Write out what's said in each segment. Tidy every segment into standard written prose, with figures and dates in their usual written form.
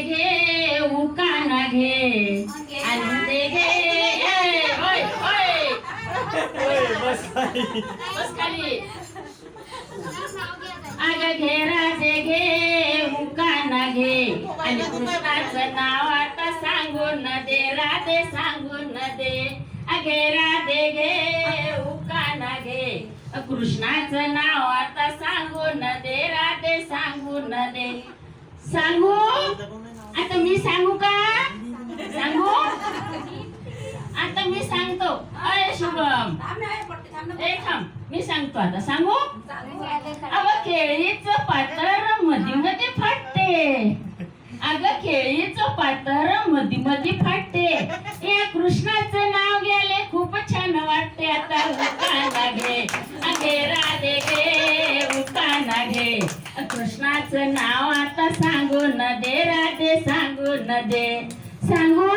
घे उकाना घे अंदे घे ओय ओय बस बस खाली अग घे राधे घे उकाना घे आणि कृष्णाचं नाव आता सांगून दे राधे सांगून दे अगे राधे घे उकाना घे कृष्णाचं नाव आता सांगून दे राधे सांगून दे सांगू आता मी सांगू का सांगू आता मी सांगतो अरे शुभम ए थांब मी सांगतो आता सांगू अग केळीचं पातर मधी मध्ये फाटते अग केळीचं पातर मधी मध्ये फाटते या कृष्णाचं नाव घ्यायला खूप छान वाटते आता उकाना घे अगे राधे घे उकाना घे कृष्णाचं नाव आता सांगून दे राधे सांगून दे सांगू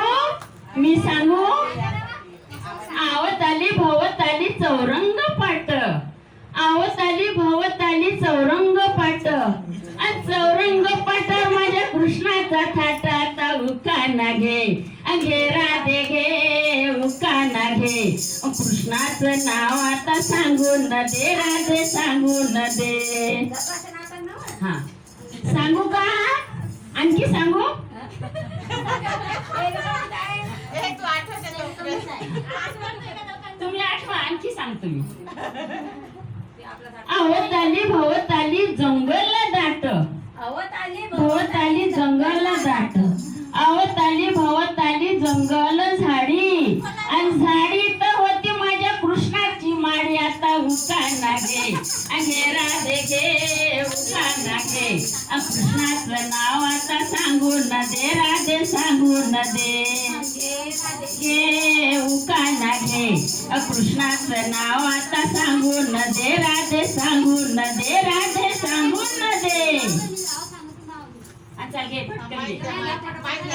मी सांगू आवताली भवताली चौरंग पाट आवताली भवताली चौरंग पाट आणि चौरंग पाटावर माझ्या कृष्णाचा थाट आता उकाना घे घे राधे घे उकाना घे कृष्णाचं नाव आता सांगून दे राधे सांगून दे हा सांगू का आणखी सांगू तुम्ही आठवा आणखी सांगतो मी आवताली भवताली जंगल दाट भवताली जंगल दाट आवताली भवताली जंगल झाडी आणि झाडी तर होती माझ्या कृष्णाची माडी आता उकाना घे राधे घे उकाना घे कृष्णाचं नाव आता सांगून दे राधे सांगून दे घे उकाना घे कृष्णाचं नाव आता सांगून दे राधे सांगून दे राधे सांगून दे अच्छा घे पटकन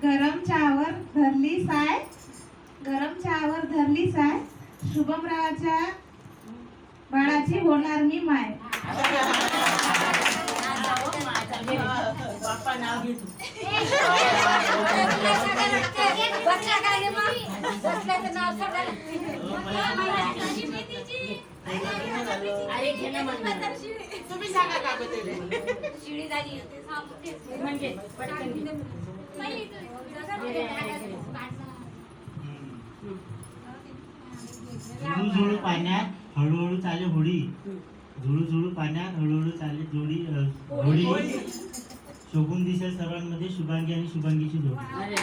गरम चहावर धरली साय गरम चहावर धरली साय शुभमरावाच्या बाळाची होणार मी माय बाप्पा नाव घे तू अरे घे ना तुम्ही सांगा का बदल शिडी झाली म्हणजे पटकन घे. झुळू झुळू पाण्यात हळूहळू चाले होडी झुळू झुळू पाण्यात हळूहळू चाले जोडी होडी शोभून दिसेल सर्वांमध्ये शुभांगी आणि शुभांगीची जोडी अरे